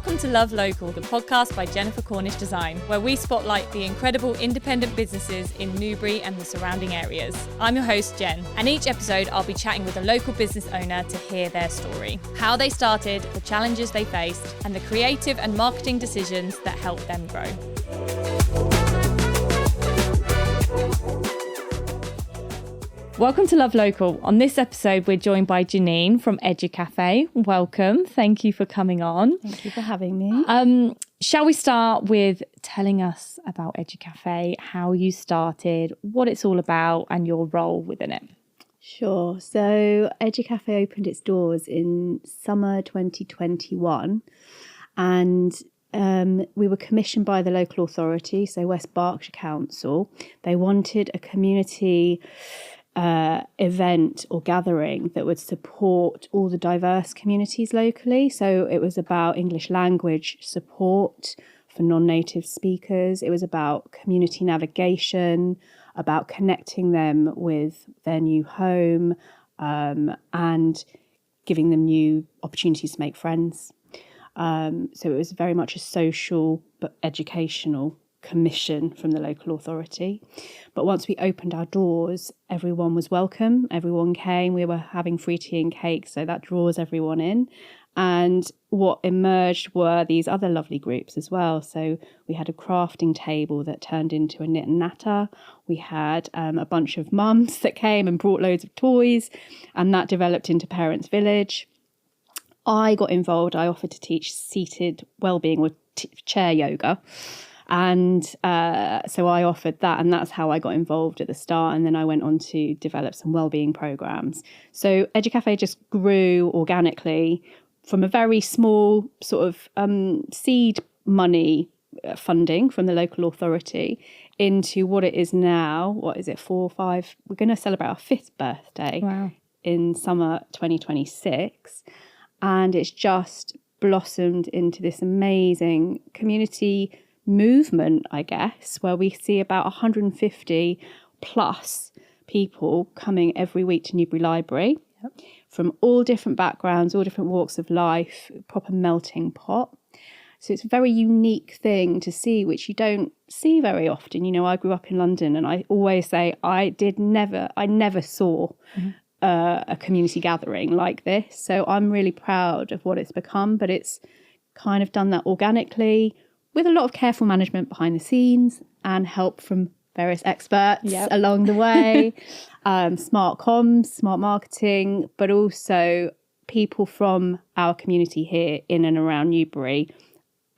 Welcome to Love Local, the podcast by Jennifer Cornish Design, where we spotlight the incredible independent businesses in Newbury and the surrounding areas. I'm your host, Jen, and each episode I'll be chatting with a local business owner to hear their story, how they started, the challenges they faced, and the creative and marketing decisions that helped them grow. Welcome to Love Local. On this episode, we're joined by Janine from Educafe. Welcome. Thank you for coming on. Thank you for having me. Shall we start with telling us about Educafe, how you started, what it's all about, and your role within it? Sure. So Educafe opened its doors in summer 2021, and we were commissioned by the local authority, so West Berkshire Council. They wanted a community event or gathering that would support all the diverse communities locally. So it was about English language support for non-native speakers. It was about community navigation, about connecting them with their new home, and giving them new opportunities to make friends. So it was very much a social but educational commission from the local authority. But once we opened our doors, everyone was welcome. Everyone came. We were having free tea and cake, so that draws everyone in. And what emerged were these other lovely groups as well. So we had a crafting table that turned into a knit and natter. We had a bunch of mums that came and brought loads of toys, and that developed into Parents Village. I got involved. I offered to teach seated wellbeing or chair yoga. And so I offered that, and that's how I got involved at the start. And then I went on to develop some wellbeing programs. So Educafe just grew organically from a very small sort of seed money funding from the local authority into what it is now. What is it, 4 or 5? We're going to celebrate our 5th birthday in summer 2026. And it's just blossomed into this amazing community movement, I guess, where we see about 150 plus people coming every week to Newbury Library from all different backgrounds, all different walks of life, proper melting pot. So it's a very unique thing to see, which you don't see very often. You know, I grew up in London, and I always say I never saw a community gathering like this. So I'm really proud of what it's become, but it's kind of done that organically, with a lot of careful management behind the scenes and help from various experts along the way, smart comms, smart marketing, but also people from our community here in and around Newbury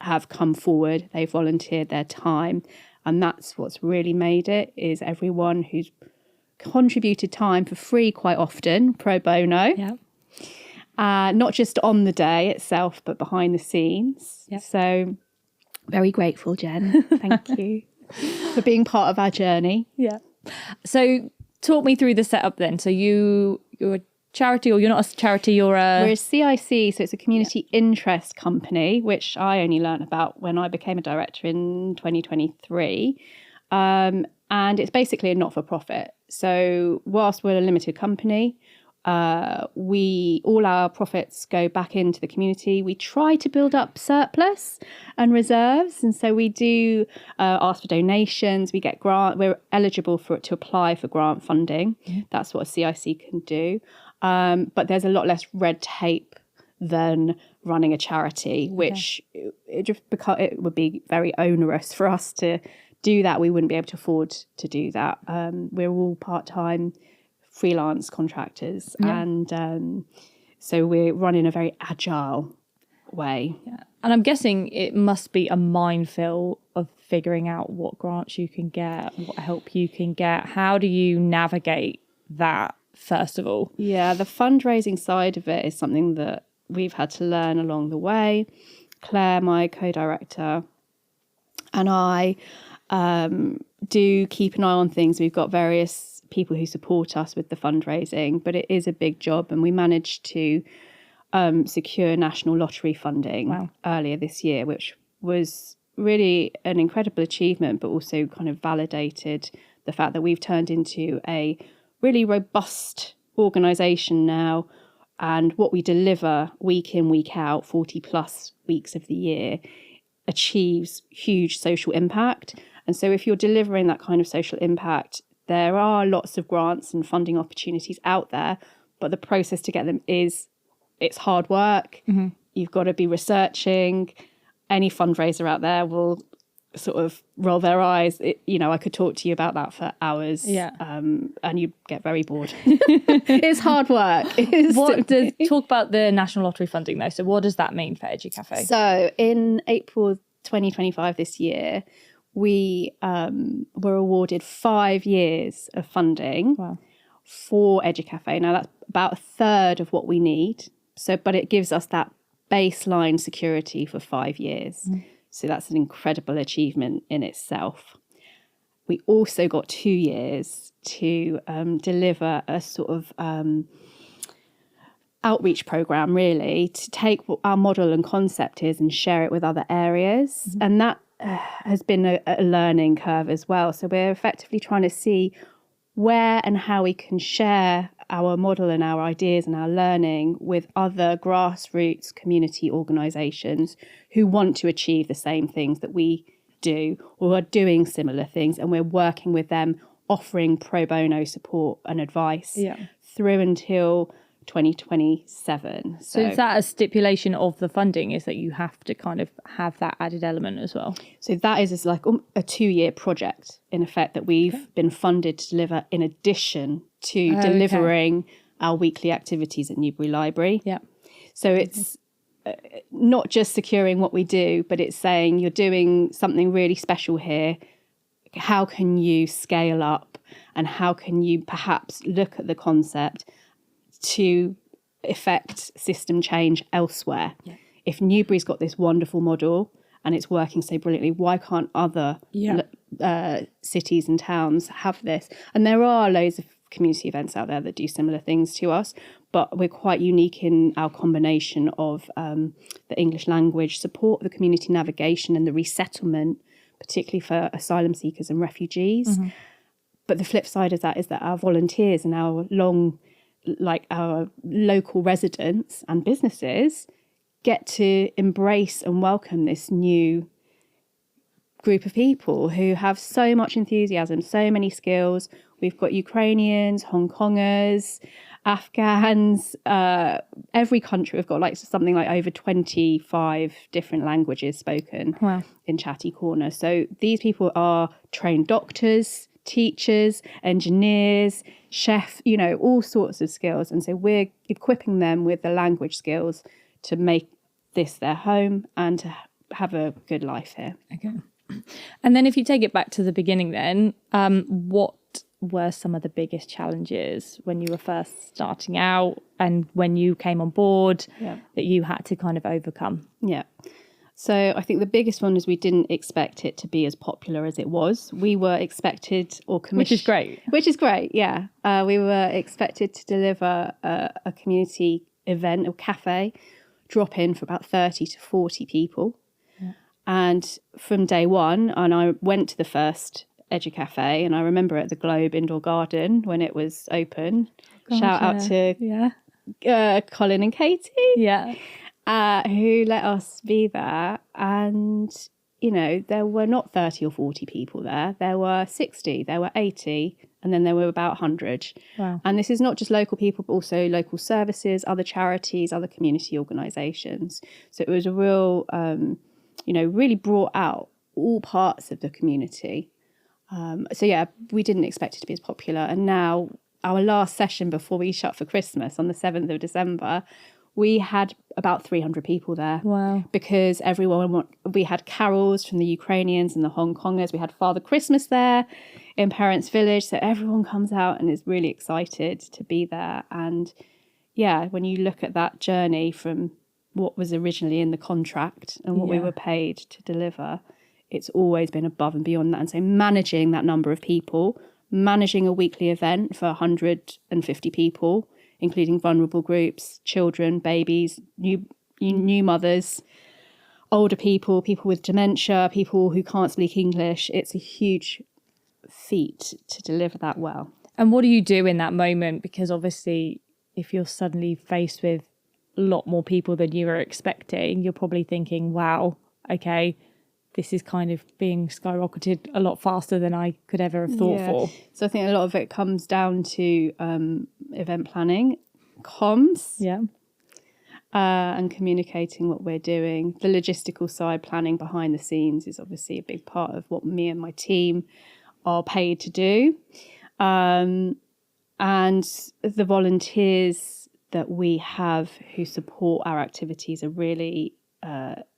have come forward. They've volunteered their time, and that's what's really made it, is everyone who's contributed time for free quite often, pro bono, not just on the day itself, but behind the scenes. So very grateful, Jen. Thank you for being part of our journey. So talk me through the setup then. So you're a charity, or you're not a charity, we're a CIC, so it's a community interest company, which I only learned about when I became a director in 2023. And it's basically a not-for-profit. So whilst we're a limited company, all our profits go back into the community. We try to build up surplus and reserves, and so we do ask for donations. We get grant. We're eligible to apply for grant funding. That's what a CIC can do. But there's a lot less red tape than running a charity, which it would be very onerous for us to do that. We wouldn't be able to afford to do that. We're all part-time freelance contractors, and so we're running a very agile way. And I'm guessing it must be a minefield of figuring out what grants you can get, what help you can get. How do you navigate that, first of all? The fundraising side of it is something that we've had to learn along the way. Claire, my co-director, and I do keep an eye on things. We've got various people who support us with the fundraising, but it is a big job, and we managed to secure national lottery funding earlier this year, which was really an incredible achievement, but also kind of validated the fact that we've turned into a really robust organisation now, And what we deliver week in, week out, 40 plus weeks of the year, achieves huge social impact. And so if you're delivering that kind of social impact, there are lots of grants and funding opportunities out there, but the process to get them it's hard work. Mm-hmm. You've got to be researching. Any fundraiser out there will sort of roll their eyes. I could talk to you about that for hours, and you get very bored. It's hard work. Talk about the National Lottery funding though. So what does that mean for Educafe? So in April 2025 this year, we were awarded 5 years of funding for Educafe. Now that's about a third of what we need. But it gives us that baseline security for 5 years. So that's an incredible achievement in itself. We also got 2 years to deliver a sort of outreach program, really, to take what our model and concept is and share it with other areas. Mm-hmm. And that has been a learning curve as well. So we're effectively trying to see where and how we can share our model and our ideas and our learning with other grassroots community organisations who want to achieve the same things that we do or are doing similar things, and we're working with them, offering pro bono support and advice through until 2027. So is that a stipulation of the funding, is that you have to kind of have that added element as well? So that is like a 2-year project, in effect, that we've been funded to deliver in addition to delivering our weekly activities at Newbury Library. Yeah. So it's not just securing what we do, but it's saying you're doing something really special here. How can you scale up, and how can you perhaps look at the concept to effect system change elsewhere? Yeah. If Newbury's got this wonderful model and it's working so brilliantly, why can't other cities and towns have this? And there are loads of community events out there that do similar things to us, but we're quite unique in our combination of the English language support, the community navigation and the resettlement, particularly for asylum seekers and refugees. Mm-hmm. But the flip side of that is that our volunteers and our local residents and businesses get to embrace and welcome this new group of people who have so much enthusiasm, so many skills. We've got Ukrainians, Hong Kongers, Afghans, every country. We've got something like over 25 different languages spoken in Chatty Corner. So these people are trained doctors, teachers, engineers, chefs, all sorts of skills. And so we're equipping them with the language skills to make this their home and to have a good life here. Okay. And then if you take it back to the beginning then, what were some of the biggest challenges when you were first starting out and when you came on board that you had to kind of overcome? Yeah. So I think the biggest one is we didn't expect it to be as popular as it was. We were expected or commissioned... Which is great, yeah. We were expected to deliver a community event or cafe, drop in for about 30 to 40 people. Yeah. And from day one, and I went to the first Educafe, and I remember at the Globe Indoor Garden when it was open. Shout out to Colin and Katie. Yeah. Who let us be there. And, there were not 30 or 40 people there. There were 60, there were 80, and then there were about 100. Wow. And this is not just local people, but also local services, other charities, other community organisations. So it was a real, really brought out all parts of the community. We didn't expect it to be as popular. And now our last session before we shut for Christmas on the 7th of December, we had about 300 people there. Wow. Because we had carols from the Ukrainians and the Hong Kongers. We had Father Christmas there in Parents Village. So everyone comes out and is really excited to be there. And when you look at that journey from what was originally in the contract and what we were paid to deliver, it's always been above and beyond that. And so managing that number of people, managing a weekly event for 150 people, including vulnerable groups, children, babies, new mothers, older people, people with dementia, people who can't speak English. It's a huge feat to deliver that well. And what do you do in that moment? Because obviously, if you're suddenly faced with a lot more people than you were expecting, you're probably thinking, wow, okay, this is kind of being skyrocketed a lot faster than I could ever have thought for. So I think a lot of it comes down to event planning, comms, and communicating what we're doing. The logistical side, planning behind the scenes, is obviously a big part of what me and my team are paid to do. And the volunteers that we have who support our activities are really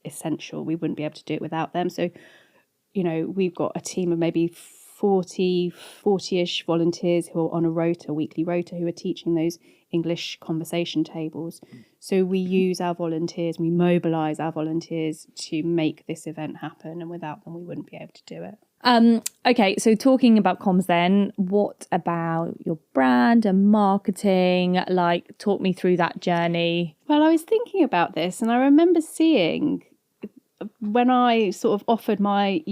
essential. We wouldn't be able to do it without them. So, you know, we've got a team of maybe 40-ish volunteers who are on a weekly rota, who are teaching those English conversation tables. So we use our volunteers, we mobilise our volunteers to make this event happen, and without them we wouldn't be able to do it. Okay, so talking about comms then, what about your brand and marketing? Like, talk me through that journey. Well, I was thinking about this, and I remember seeing, when I sort of offered my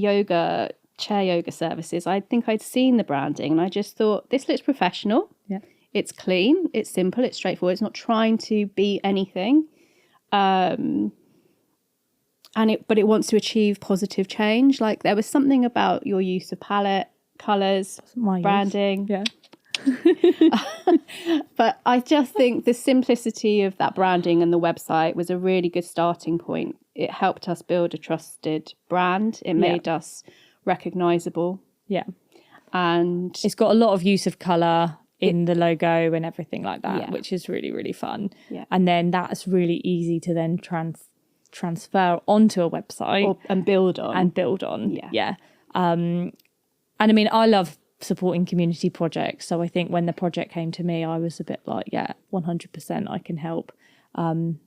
chair yoga services, I think I'd seen the branding and I just thought, this looks professional. Yeah. It's clean, it's simple, it's straightforward, it's not trying to be anything. But it wants to achieve positive change. Like, there was something about your use of palette, colours, branding. Yeah. But I just think the simplicity of that branding and the website was a really good starting point. It helped us build a trusted brand. It made us recognisable. Yeah. And it's got a lot of use of colour in the logo and everything like that, which is really, really fun. Yeah. And then that's really easy to then transfer onto a website and build on. Yeah. And I mean, I love supporting community projects, so I think when the project came to me, I was a bit like, 100% I can help. And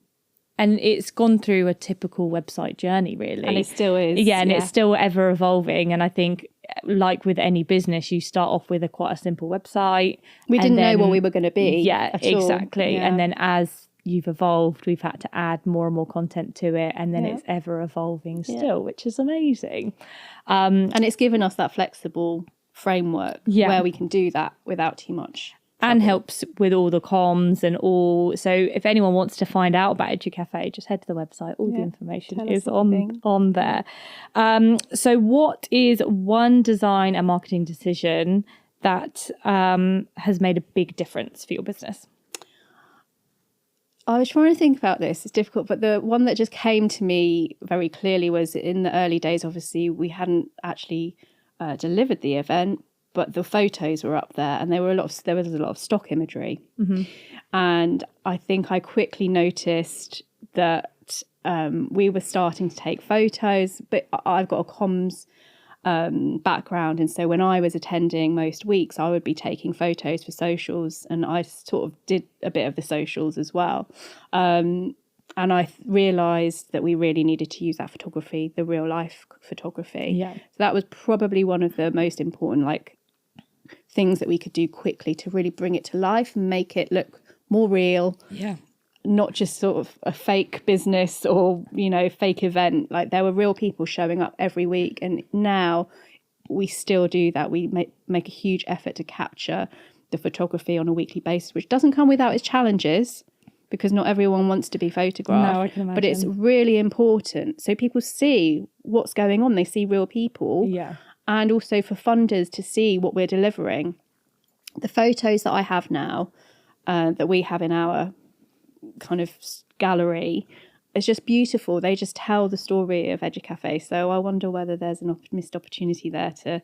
it's gone through a typical website journey, really, and it still is. It's still ever evolving. And I think, like with any business, you start off with quite a simple website. We didn't know what we were going to be. Exactly. And then as you've evolved, we've had to add more and more content to it, and then it's ever evolving still, which is amazing. And it's given us that flexible framework where we can do that without too much trouble. And helps with all the comms and all. So if anyone wants to find out about Educafe, just head to the website. All the information is on there. So what is one design and marketing decision that has made a big difference for your business? I was trying to think about this. It's difficult, but the one that just came to me very clearly was, in the early days, obviously, we hadn't actually delivered the event, but the photos were up there, and there was a lot of stock imagery. Mm-hmm. And I think I quickly noticed that we were starting to take photos, but I've got a comms background, and so when I was attending most weeks, I would be taking photos for socials, and I sort of did a bit of the socials as well. And I realised that we really needed to use that photography, the real life photography. Yeah. So that was probably one of the most important things that we could do quickly to really bring it to life and make it look more real. Yeah. Not just sort of a fake business or, fake event. Like, there were real people showing up every week. And now we still do that. We make a huge effort to capture the photography on a weekly basis, which doesn't come without its challenges, because not everyone wants to be photographed. No, I can imagine. But it's really important. So people see what's going on. They see real people. Yeah. And also for funders to see what we're delivering. The photos that I have now, that we have in our kind of gallery, is just beautiful. They just tell the story of Educafe. So I wonder whether there's a missed opportunity there to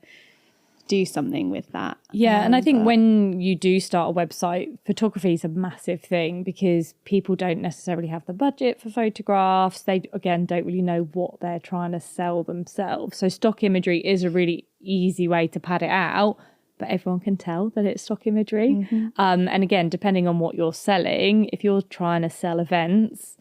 do something with that. Yeah, and I think when you do start a website, photography is a massive thing, because people don't necessarily have the budget for photographs. They, again, don't really know what they're trying to sell themselves. So stock imagery is a really easy way to pad it out, but everyone can tell that it's stock imagery. Mm-hmm. And again, depending on what you're selling, if you're trying to sell events,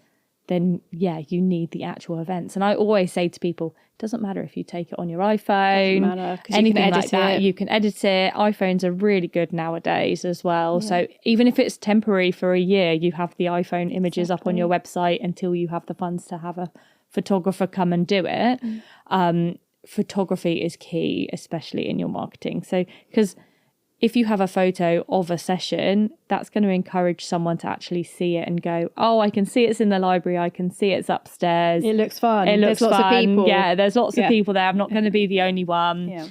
then you need the actual events. And I always say to people, it doesn't matter if you take it on your iPhone, doesn't matter, 'cause anything you can like that, you can edit it. iPhones are really good nowadays as well. Yeah. So even if it's temporary for a year, you have the iPhone images up on your website until you have the funds to have a photographer come and do it. Photography is key, especially in your marketing. So, because if you have a photo of a session, that's going to encourage someone to actually see it and go, oh, I can see it's in the library. I can see it's upstairs. It looks fun. It looks There's lots fun. of people. Yeah, there's lots of people there. I'm not going to be the only one.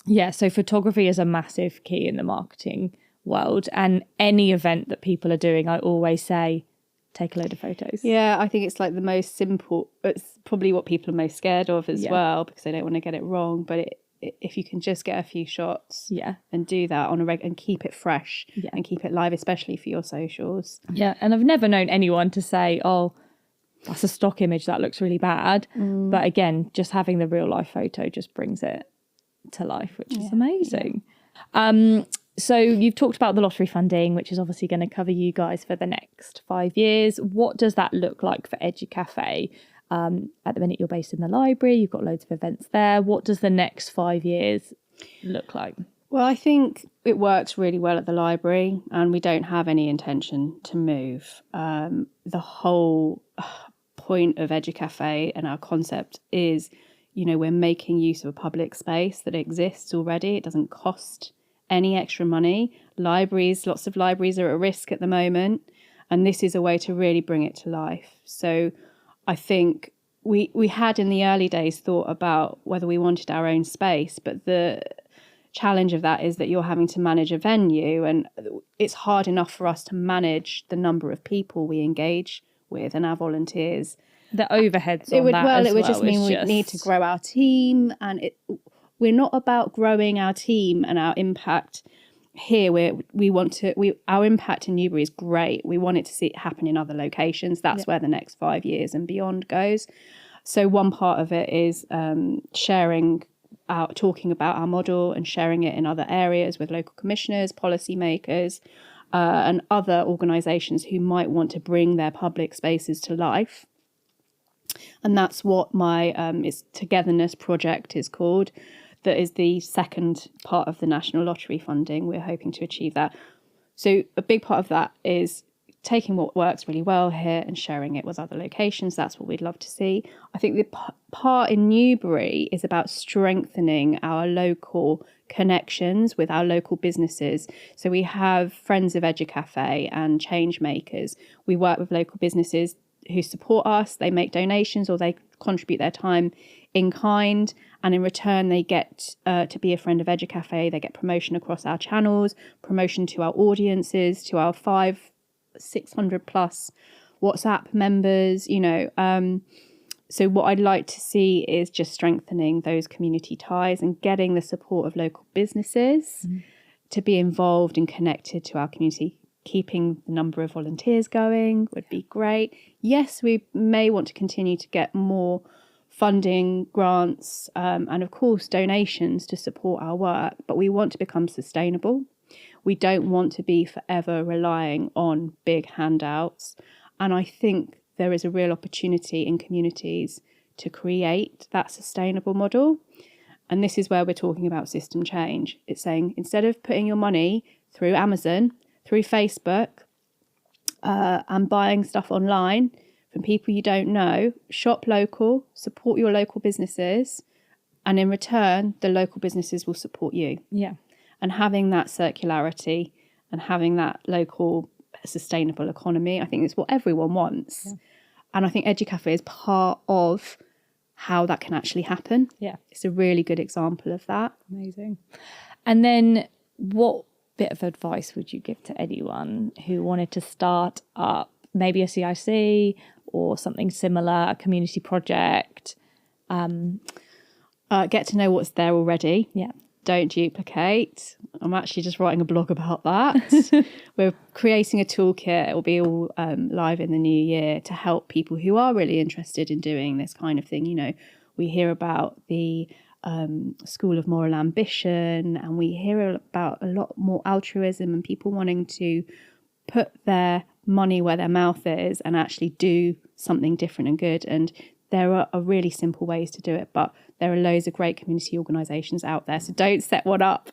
Yeah. So photography is a massive key in the marketing world. And any event that people are doing, I always say, take a load of photos. Yeah, I think it's like the most simple, it's probably what people are most scared of as well, because they don't want to get it wrong. But if you can just get a few shots and do that on a and keep it fresh and keep it live, especially for your socials. Yeah, and I've never known anyone to say, oh, that's a stock image, that looks really bad. But again, just having the real life photo just brings it to life, which is amazing. So you've talked about the lottery funding, which is obviously going to cover you guys for the next 5 years. What does that look like for Educafe? At the minute, you're based in the library. You've got loads of events there. What does the next 5 years look like? Well, I think it works really well at the library, and we don't have any intention to move. The whole point of Educafe and our concept is, we're making use of a public space that exists already. It doesn't cost any extra money. Lots of libraries are at risk at the moment, and this is a way to really bring it to life. So I think we had in the early days thought about whether we wanted our own space, but the challenge of that is that you're having to manage a venue, and it's hard enough for us to manage the number of people we engage with and our volunteers. The overheads it would just mean we need to grow our team, and we're not about growing our team and our impact here. Our impact in Newbury is great. We want it to see it happen in other locations. That's where the next 5 years and beyond goes. So one part of it is talking about our model and sharing it in other areas with local commissioners, policymakers, and other organisations who might want to bring their public spaces to life. And that's what my Togetherness project is called. That is the second part of the National Lottery funding. We're hoping to achieve that. So a big part of that is taking what works really well here and sharing it with other locations. That's what we'd love to see. I think the part in Newbury is about strengthening our local connections with our local businesses. So we have Friends of Educafe and Change Makers. We work with local businesses who support us. They make donations or they contribute their time in kind, and in return they get to be a friend of Educafe. They get promotion across our channels, promotion to our audiences, to our 600 plus WhatsApp members, so what I'd like to see is just strengthening those community ties and getting the support of local businesses to be involved and connected to our community. Keeping the number of volunteers going would be great. Yes, we may want to continue to get more funding, grants, and of course donations to support our work, but we want to become sustainable. We don't want to be forever relying on big handouts. And I think there is a real opportunity in communities to create that sustainable model. And this is where we're talking about system change. It's saying instead of putting your money through Amazon, through Facebook, and buying stuff online from people you don't know, shop local, support your local businesses, and in return, the local businesses will support you. Yeah. And having that circularity and having that local sustainable economy, I think is what everyone wants. Yeah. And I think Educafe is part of how that can actually happen. Yeah. It's a really good example of that. Amazing. And then what bit of advice would you give to anyone who wanted to start up maybe a CIC or something similar, a community project? Get to know what's there already. Yeah. Don't duplicate. I'm actually just writing a blog about that. We're creating a toolkit. It will be all live in the new year to help people who are really interested in doing this kind of thing. We hear about the School of Moral Ambition, and we hear about a lot more altruism and people wanting to put their money where their mouth is and actually do something different and good. And there are really simple ways to do it, but there are loads of great community organisations out there. So don't set one up,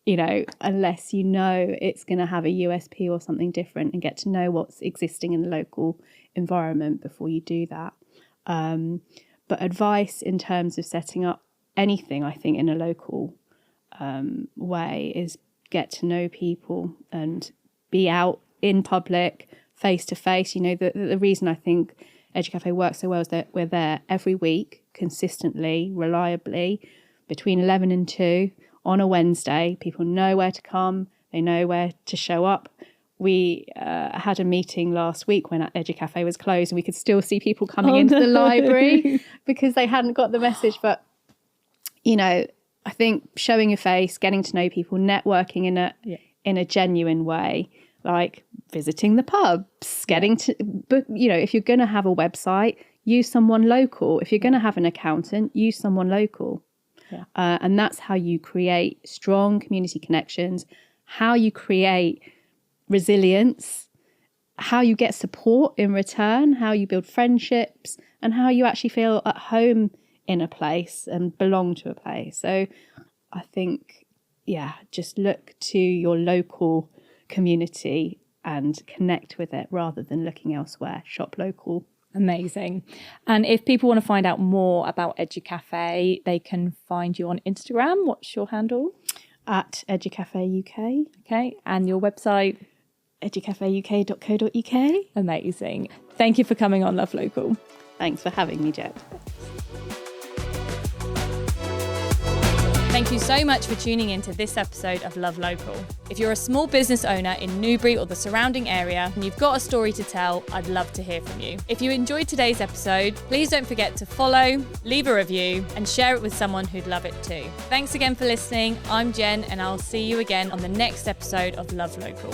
unless it's going to have a USP or something different, and get to know what's existing in the local environment before you do that. But advice in terms of setting up anything, I think, in a local way is get to know people and be out in public, face to face. You know, the reason I think Educafe works so well is that we're there every week, consistently, reliably, between 11 and 2 on a Wednesday. People know where to come, they know where to show up. We had a meeting last week when Educafe was closed and we could still see people coming into the library because they hadn't got the message. But, you know, I think showing your face, getting to know people, networking in a genuine way, like visiting the pubs, getting to, but, you know, if you're going to have a website, use someone local. If you're going to have an accountant, use someone local. Yeah. And that's how you create strong community connections, how you create resilience, how you get support in return, how you build friendships, and how you actually feel at home in a place and belong to a place. So I think, just look to your local community and connect with it rather than looking elsewhere. Shop local. Amazing. And if people want to find out more about Educafe, they can find you on Instagram. What's your handle? At Educafe UK. Okay. And your website? educafeuk.co.uk. Amazing. Thank you for coming on Love Local. Thanks for having me, Jen. Thank you so much for tuning into this episode of Love Local. If you're a small business owner in Newbury or the surrounding area and you've got a story to tell, I'd love to hear from you. If you enjoyed today's episode, please don't forget to follow, leave a review, and share it with someone who'd love it too. Thanks again for listening. I'm Jen, and I'll see you again on the next episode of Love Local.